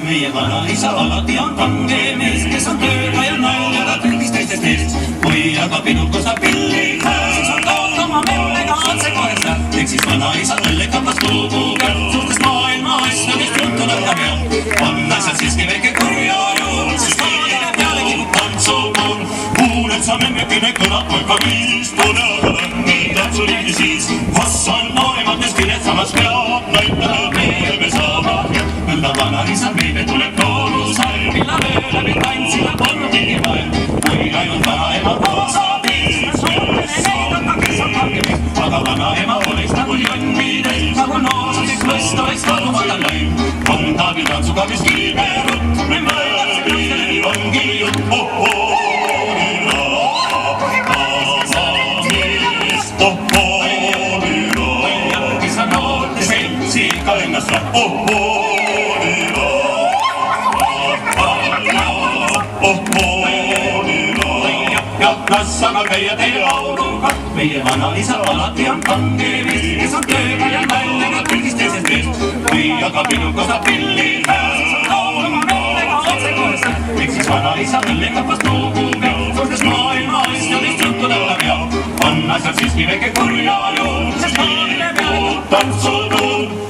Meie vanaisa alati on kange mees, kes on tööga ja naljaga kõigist teistest eest. Kui aga pinud kostab pilli käe, siis on tood oma memlega otse kohe seal. Ehk siis vanaisa õllekapas luguga, suurtest maailma asjadest juttu võtta peab. On asjad siiski väike kurja juur, sest kaadile peale kipub tantsupuur. Kuuled sa memmekene kõlab poika viistune, aga nii tantsuliini siis. Vass on noorematest viletsamas peab, näitada meie me saavad. Nõnda vanaisa meile tuleb koorusal, milla mööda mind tantsida polnud mingi vaja. Kui ainult vanaema kaasabil, suurene neidata, kes on kangemis. Aga vanaema oleks nagu jonnidel, nagu noosaseks mõst oleks kalumata laim. On tabil tantsuga mis kiimerut, me mõelda see kõigele ongi jutt. Kes on noorte seltsi ka ennast rah. Las aga käia teie lauluga, meie vanaisa alati on kange mees, kes on tööga ja naljaga kõigist teisest eest. Kui aga pinud kostab pilli käe, siis on laulama memlega otse kohest. Ehk siis vanaisa õllekapast luguga, suurtest maailma asjadest juttu tõlla peab. On asjad siiski väike kurja juur, sest kaadile peale tantsutuur.